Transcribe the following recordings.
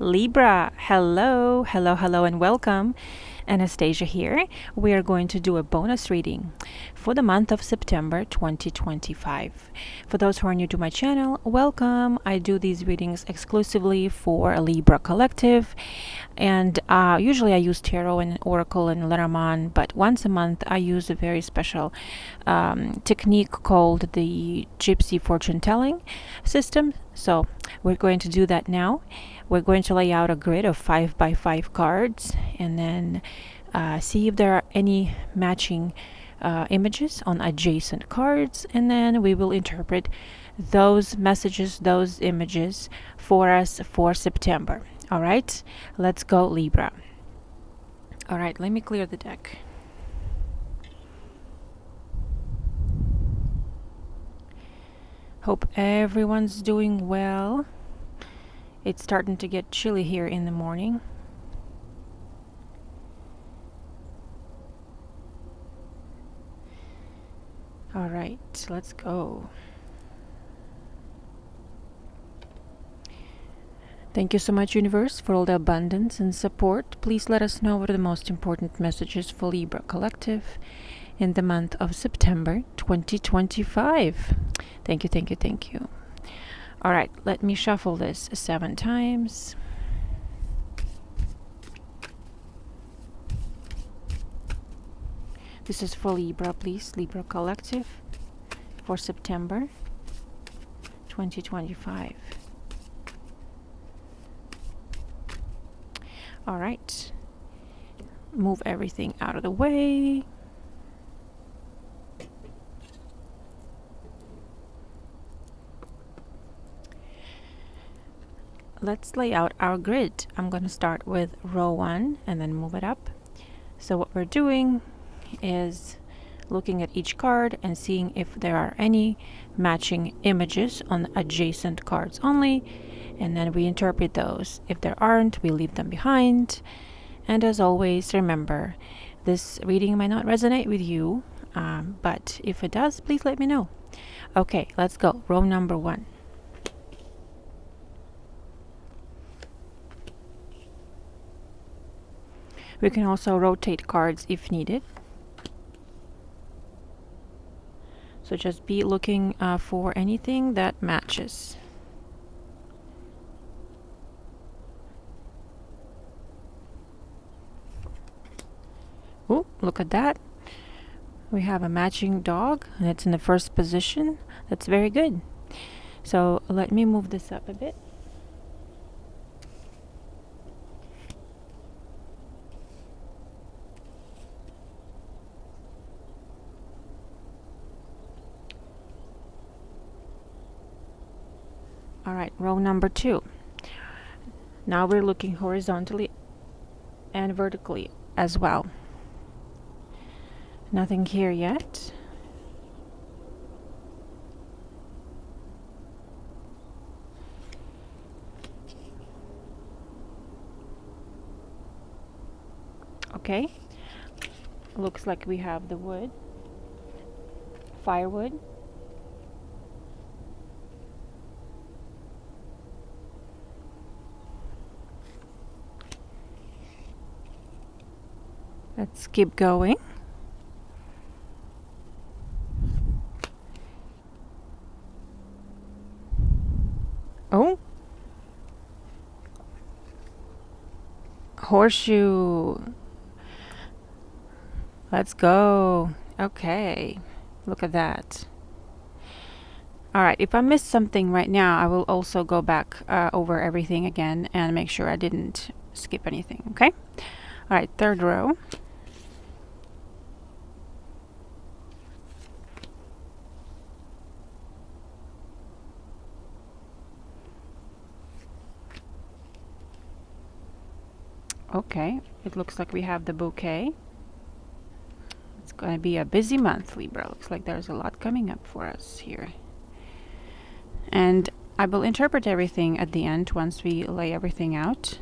Libra, hello, and welcome. Anastasia here. We are going to do a bonus reading for the month of September 2025. For those who are new to my channel, welcome. I do these readings exclusively for a Libra collective, and usually I use tarot and oracle and Lenormand, but once a month I use a very special technique called the Gypsy fortune telling system. So we're going to do that now. We're going to lay out a grid of 5 by 5 cards and then see if there are any matching images on adjacent cards, and then we will interpret those messages, those images for us for September. All right, let's go, Libra. All right, let me clear the deck. Hope everyone's doing well. It's starting to get chilly here in the morning. All right, let's go. Thank you so much, Universe, for all the abundance and support. Please let us know what are the most important messages for Libra Collective in the month of September 2025. Thank you. All right, let me shuffle this 7 times. This is for Libra, please. Libra Collective for September 2025. All right. Move everything out of the way. Let's lay out our grid. I'm going to start with row 1 and then move it up. So what we're doing is looking at each card and seeing if there are any matching images on adjacent cards only, and then we interpret those. If there aren't, we leave them behind. And as always, remember, this reading might not resonate with you, but if it does, please let me know. Okay, let's go. Row number 1. We can also rotate cards if needed. So just be looking for anything that matches. Oh, look at that. We have a matching dog, and it's in the first position. That's very good. So let me move this up a bit. All right, row number 2. Now we're looking horizontally and vertically as well. Nothing here yet. Okay, looks like we have the wood, firewood. Let's keep going. Oh, horseshoe. Let's go. Okay, look at that. All right, if I missed something right now, I will also go back over everything again and make sure I didn't skip anything, okay? All right, 3rd row. Okay, it looks like we have the bouquet. It's going to be a busy month, Libra. Looks like there's a lot coming up for us here. And I will interpret everything at the end once we lay everything out.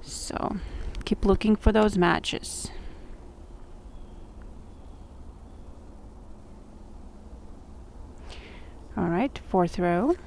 So keep looking for those matches. All right, 4th row.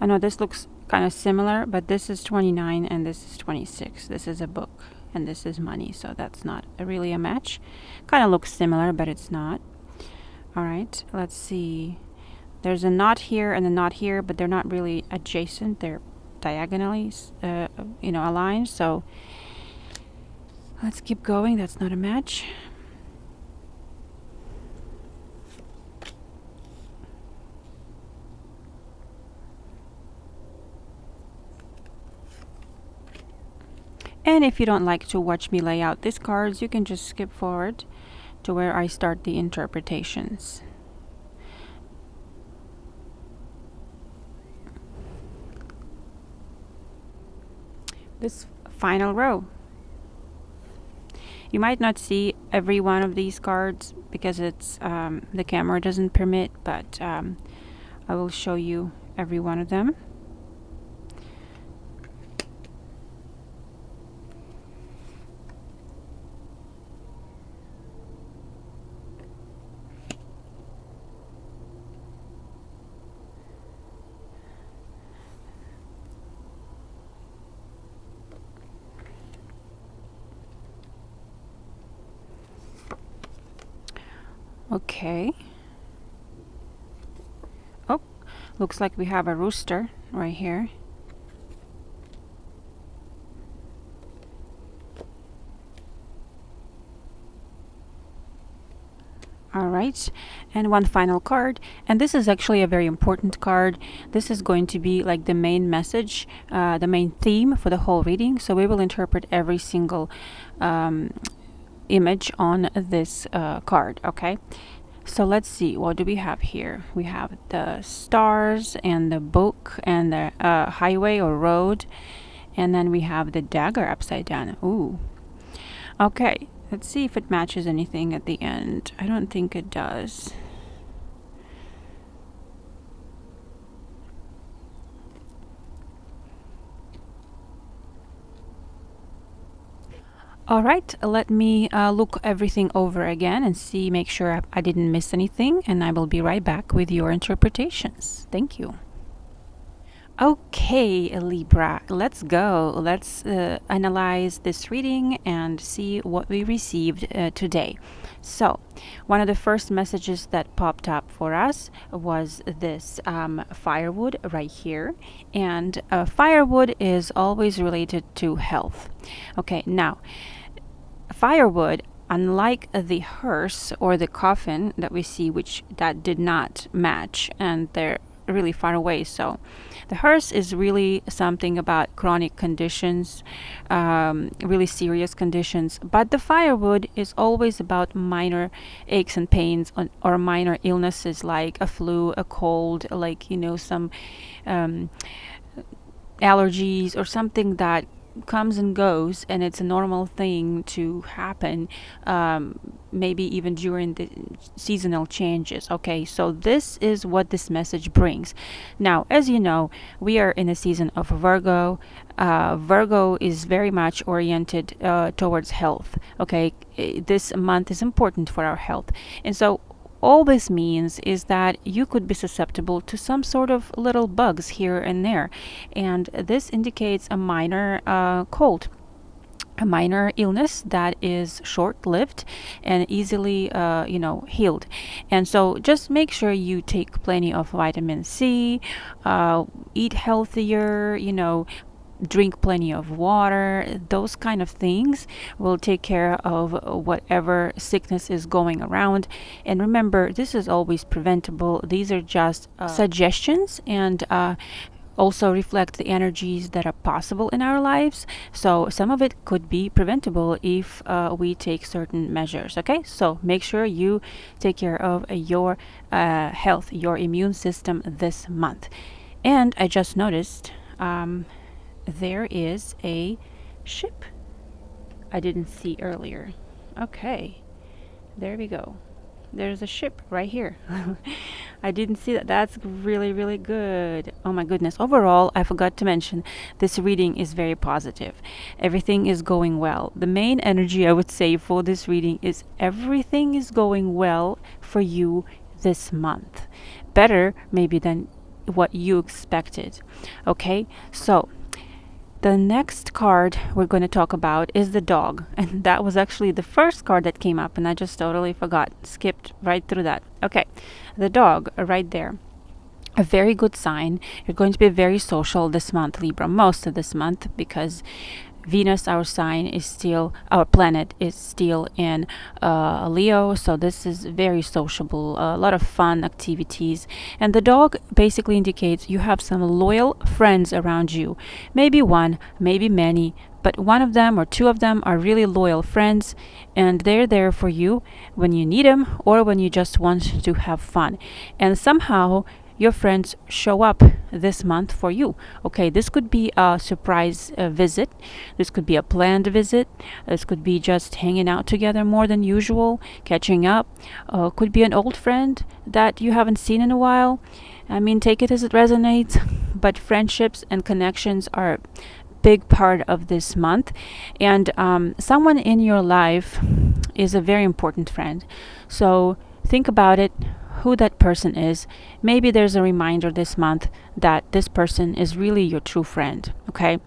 I know this looks kind of similar, but this is 29 and this is 26. This is a book and this is money, so that's not really a match. Kind of looks similar, but it's not. All right, let's see. There's a knot here and a knot here, but they're not really adjacent. They're diagonally, aligned. So let's keep going. That's not a match. And if you don't like to watch me lay out these cards, you can just skip forward to where I start the interpretations. This final row. You might not see every one of these cards because it's the camera doesn't permit, but I will show you every one of them. Okay. Oh, looks like we have a rooster right here. All right, and one final card, and this is actually a very important card. This is going to be like the main message, the main theme for the whole reading. So we will interpret every single image on this card. Okay, so let's see, what do we have here? We have the stars and the book and the highway or road, and then we have the dagger upside down. Ooh, okay, let's see if it matches anything at the end. I don't think it does. All right, let me look everything over again and see, make sure I didn't miss anything, and I will be right back with your interpretations. Thank you. Okay, Libra, let's go. Let's analyze this reading and see what we received today. So, one of the first messages that popped up for us was this firewood right here. And firewood is always related to health. Okay, now, firewood, unlike the hearse or the coffin that we see, which that did not match, and they're really far away. So the hearse is really something about chronic conditions, really serious conditions, but the firewood is always about minor aches and pains or minor illnesses like a flu, a cold, like some allergies or something that comes and goes, and it's a normal thing to happen, maybe even during the seasonal changes. Okay, so this is what this message brings. Now, as you know, we are in a season of Virgo. Virgo is very much oriented towards health. Okay, this month is important for our health, and so all this means is that you could be susceptible to some sort of little bugs here and there, and this indicates a minor cold, a minor illness that is short-lived and easily healed. And so just make sure you take plenty of vitamin C, eat healthier, drink plenty of water. Those kind of things will take care of whatever sickness is going around. And remember, this is always preventable. These are just suggestions, and also reflect the energies that are possible in our lives. So some of it could be preventable if we take certain measures. Okay, so make sure you take care of your health, your immune system this month. And I just noticed there is a ship I didn't see earlier. Okay, there we go. There's a ship right here. I didn't see that. That's really, really good. Oh my goodness. Overall, I forgot to mention, this reading is very positive. Everything is going well. The main energy I would say for this reading is everything is going well for you this month. Better maybe than what you expected. Okay, so the next card we're going to talk about is the dog. And that was actually the first card that came up, and I just totally forgot. Skipped right through that. Okay, the dog right there. A very good sign. You're going to be very social this month, Libra, most of this month, because Venus, our sign, is still, our planet is still in Leo, so this is very sociable, a lot of fun activities. And the dog basically indicates you have some loyal friends around you. Maybe one, maybe many, but one of them or two of them are really loyal friends, and they're there for you when you need them or when you just want to have fun. And somehow your friends show up this month for you. Okay, this could be a surprise visit. This could be a planned visit. This could be just hanging out together more than usual, catching up. Could be an old friend that you haven't seen in a while. I mean, take it as it resonates, but friendships and connections are a big part of this month. And someone in your life is a very important friend. So think about it, who that person is. Maybe there's a reminder this month that this person is really your true friend, okay?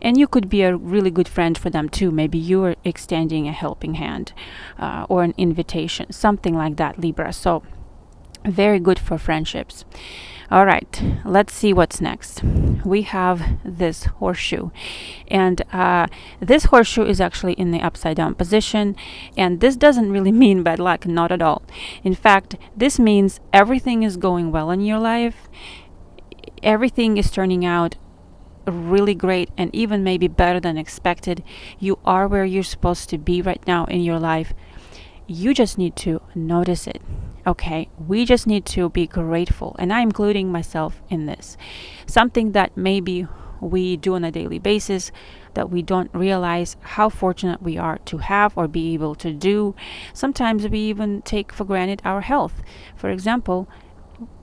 And you could be a really good friend for them too. Maybe you are extending a helping hand or an invitation, something like that, Libra. So very good for friendships. All right, let's see what's next. We have this horseshoe, and this horseshoe is actually in the upside down position, and this doesn't really mean bad luck, not at all. In fact, this means everything is going well in your life. Everything is turning out really great and even maybe better than expected. You are where you're supposed to be right now in your life. You just need to notice it. Okay, we just need to be grateful, and I'm including myself in this. Something that maybe we do on a daily basis that we don't realize how fortunate we are to have or be able to do. Sometimes we even take for granted our health. For example,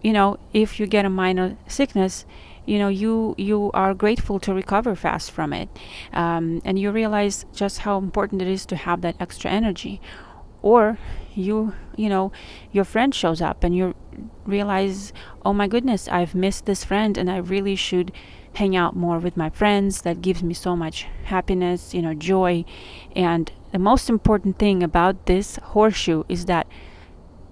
if you get a minor sickness, you are grateful to recover fast from it, and you realize just how important it is to have that extra energy. Or your friend shows up and you realize, oh my goodness, I've missed this friend and I really should hang out more with my friends. That gives me so much happiness, joy. And the most important thing about this horseshoe is that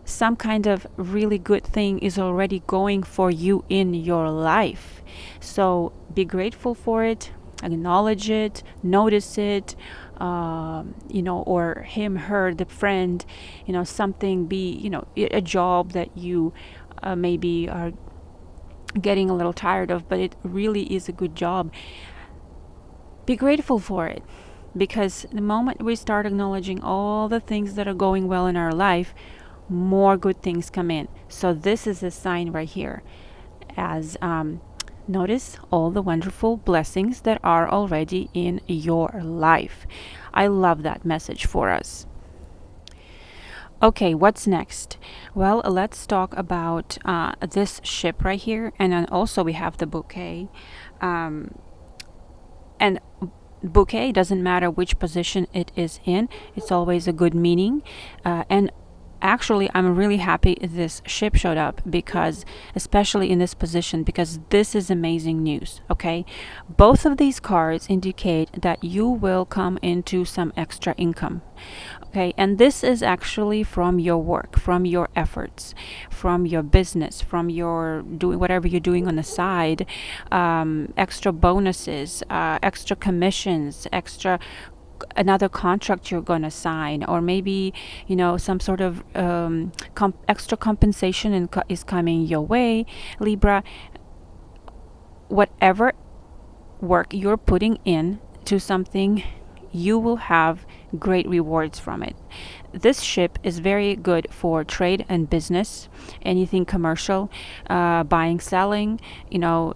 some kind of really good thing is already going for you in your life. So be grateful for it, acknowledge it, notice it, or him, her, the friend, something, a job that you maybe are getting a little tired of, but it really is a good job. Be grateful for it, because the moment we start acknowledging all the things that are going well in our life, more good things come in. So this is a sign right here, as notice all the wonderful blessings that are already in your life. I love that message for us. Okay, what's next? Well, let's talk about this ship right here, and then also we have the bouquet. And bouquet doesn't matter which position it is in, it's always a good meaning. And actually, I'm really happy this ship showed up, because especially in this position, because this is amazing news. Okay, both of these cards indicate that you will come into some extra income. Okay, and this is actually from your work, from your efforts, from your business, from your doing whatever you're doing on the side, extra bonuses, extra commissions, another contract you're going to sign, or maybe some sort of extra compensation is coming your way, Libra. Whatever work you're putting in to something, you will have great rewards from it. This ship is very good for trade and business, anything commercial, buying, selling.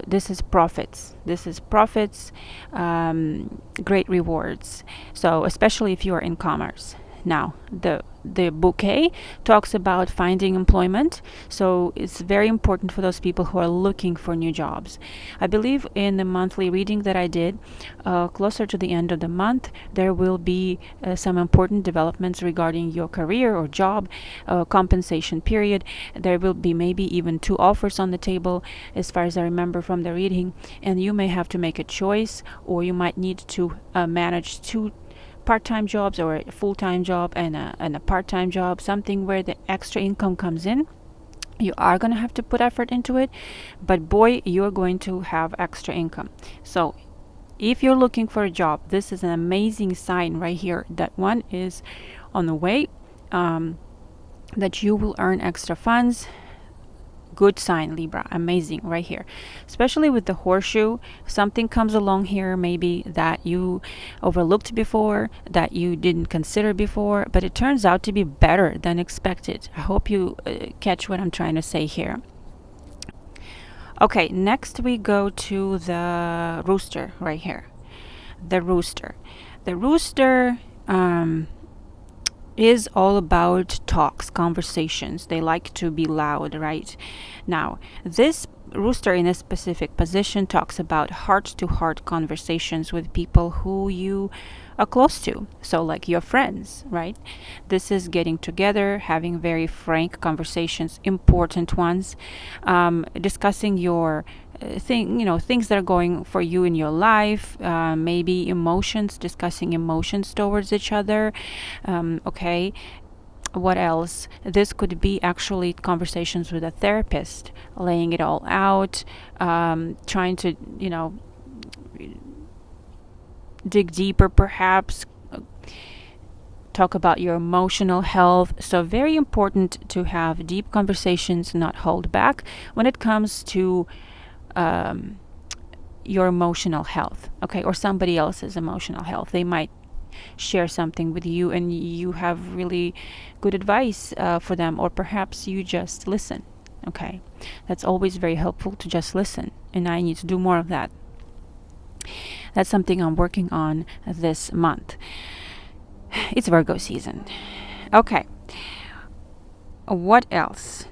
This is profits. Great rewards. So especially if you are in commerce. Now, the bouquet talks about finding employment, so it's very important for those people who are looking for new jobs. I believe in the monthly reading that I did, closer to the end of the month, there will be some important developments regarding your career or job, compensation period. There will be maybe even 2 offers on the table, as far as I remember from the reading, and you may have to make a choice, or you might need to manage 2 part-time jobs, or a full-time job and a part-time job, something where the extra income comes in. You are going to have to put effort into it, but boy, you're going to have extra income. So if you're looking for a job, this is an amazing sign right here that one is on the way, that you will earn extra funds. Good sign, Libra. Amazing right here. Especially with the horseshoe, something comes along here maybe that you overlooked before, that you didn't consider before, but it turns out to be better than expected. I hope you catch what I'm trying to say here. Okay, next we go to the rooster right here. The rooster. The rooster is all about talks, conversations. They like to be loud, right? Now, this rooster in a specific position talks about heart-to-heart conversations with people who you are close to. So like your friends, right? This is getting together, having very frank conversations, important ones, discussing your things that are going for you in your life, maybe emotions, discussing emotions towards each other. Okay, what else? This could be actually conversations with a therapist, laying it all out, trying to dig deeper, perhaps talk about your emotional health. So very important to have deep conversations, not hold back when it comes to your emotional health, okay, or somebody else's emotional health. They might share something with you and you have really good advice for them, or perhaps you just listen. Okay, that's always very helpful, to just listen, and I need to do more of that. That's something I'm working on this month. It's Virgo season. Okay, what else?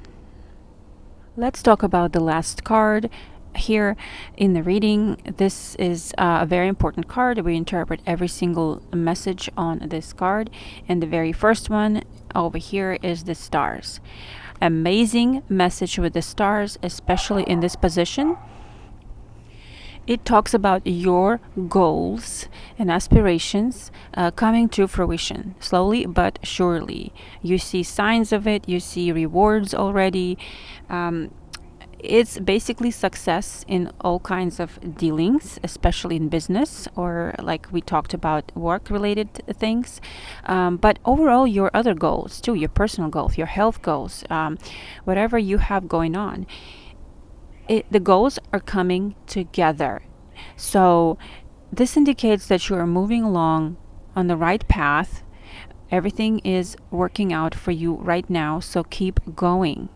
Let's talk about the last card here in the reading. This is a very important card. We interpret every single message on this card, and the very first one over here is the stars. Amazing message with the stars, especially in this position. It talks about your goals and aspirations coming to fruition, slowly but surely. You see signs of it, you see rewards already. It's basically success in all kinds of dealings, especially in business, or like we talked about, work-related things. But overall, your other goals too, your personal goals, your health goals, whatever you have going on, the goals are coming together. So this indicates that you are moving along on the right path. Everything is working out for you right now, so keep going.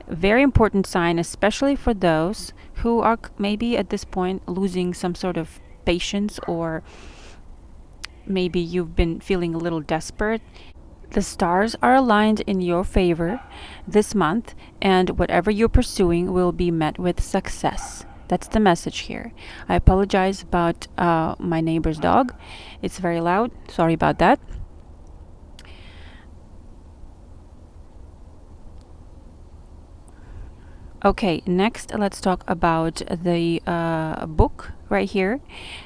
Very important sign, especially for those who are maybe at this point losing some sort of patience, or maybe you've been feeling a little desperate. The stars are aligned in your favor this month, and whatever you're pursuing will be met with success. That's the message here. I apologize about my neighbor's dog. It's very loud. Sorry about that. Okay, next let's talk about the book right here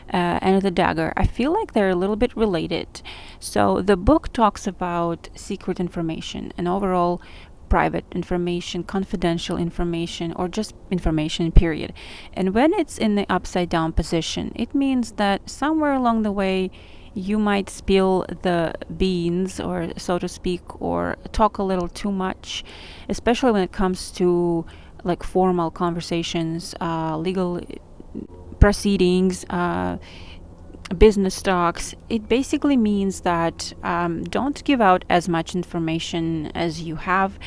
and the dagger. I feel like they're a little bit related. So the book talks about secret information and overall private information, confidential information, or just information, period. And when it's in the upside down position, it means that somewhere along the way you might spill the beans, or so to speak, or talk a little too much, especially when it comes to like formal conversations, legal proceedings, business talks. It basically means that don't give out as much information as you have,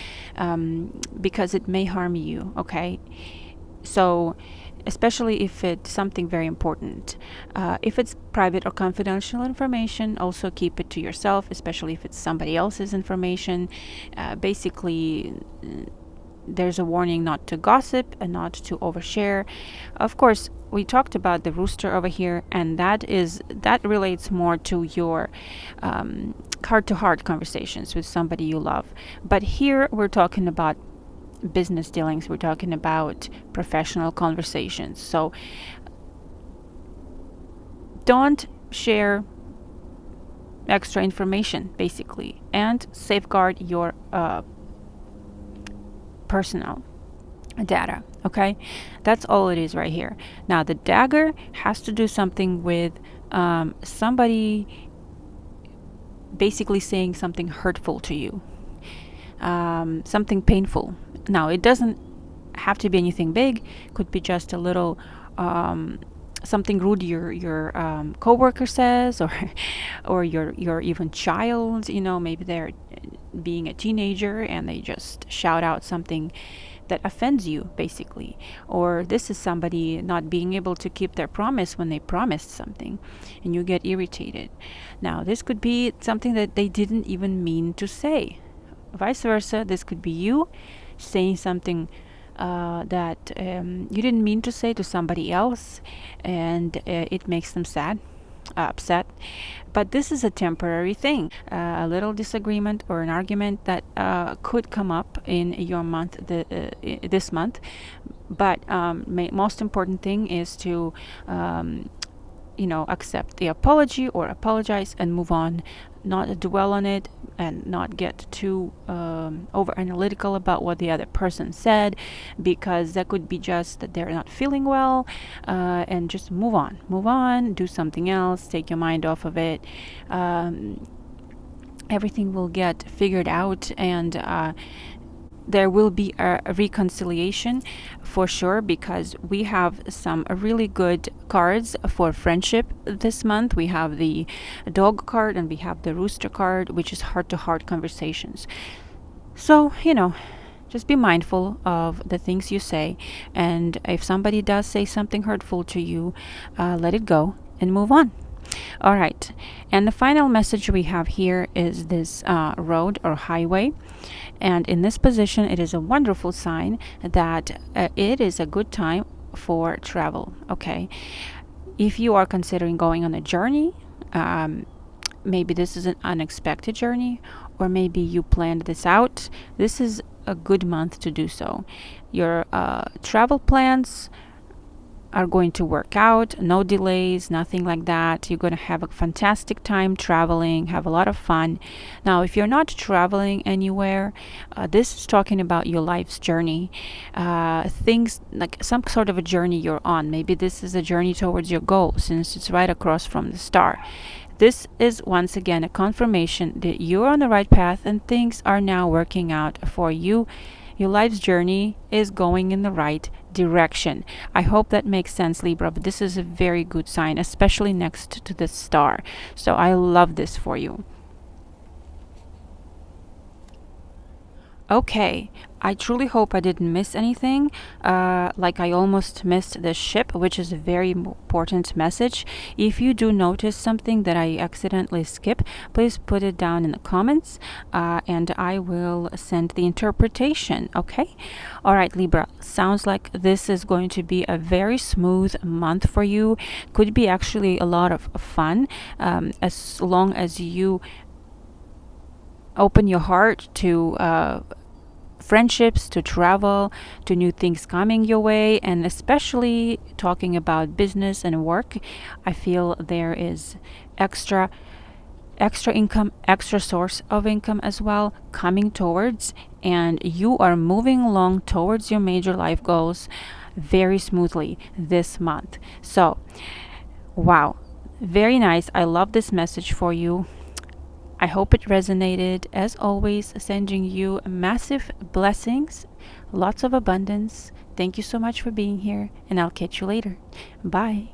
because it may harm you. Okay, so especially if it's something very important. If it's private or confidential information, also keep it to yourself, especially if it's somebody else's information. Basically, there's a warning not to gossip and not to overshare. Of course, we talked about the rooster over here, and that relates more to your heart-to-heart conversations with somebody you love. But here we're talking about business dealings, we're talking about professional conversations. So don't share extra information, basically, and safeguard your personal data. Okay, that's all it is right here. Now the dagger has to do something with somebody basically saying something hurtful to you, something painful. Now it doesn't have to be anything big. Could be just a little something rude your coworker says, or your even child. Maybe they're being a teenager and they just shout out something that offends you, basically. Or this is somebody not being able to keep their promise when they promised something, and you get irritated. Now this could be something that they didn't even mean to say. Vice versa, this could be you saying something that you didn't mean to say to somebody else, and it makes them sad, upset. But this is a temporary thing, a little disagreement or an argument that could come up in your month, this month. But most important thing is to accept the apology or apologize and move on, not dwell on it, and not get too over analytical about what the other person said, because that could be just that they're not feeling well, and just move on, do something else, take your mind off of it. Everything will get figured out, and there will be a reconciliation for sure, because we have some really good cards for friendship this month. We have the dog card and we have the rooster card, which is heart-to-heart conversations. So, just be mindful of the things you say, and if somebody does say something hurtful to you, let it go and move on. All right, and the final message we have here is this road or highway, and in this position it is a wonderful sign that it is a good time for travel. Okay, if you are considering going on a journey, maybe this is an unexpected journey, or maybe you planned this out, this is a good month to do so. Your travel plans are going to work out, no delays, nothing like that. You're going to have a fantastic time traveling, have a lot of fun. Now, if you're not traveling anywhere, this is talking about your life's journey, things like some sort of a journey you're on. Maybe this is a journey towards your goal, since it's right across from the star. This is once again a confirmation that you're on the right path and things are now working out for you. Your life's journey is going in the right direction. I hope that makes sense, Libra, but this is a very good sign, especially next to the star. So I love this for you. Okay, I truly hope I didn't miss anything, like I almost missed the ship, which is a very important message. If you do notice something that I accidentally skip, please put it down in the comments, and I will send the interpretation, okay? All right, Libra, sounds like this is going to be a very smooth month for you. Could be actually a lot of fun, as long as you open your heart to friendships, to travel, to new things coming your way, and especially talking about business and work. I feel there is extra income, extra source of income as well coming towards, and you are moving along towards your major life goals very smoothly this month. So, wow, very nice. I love this message for you. I hope it resonated. As always, sending you massive blessings, lots of abundance. Thank you so much for being here, and I'll catch you later. Bye.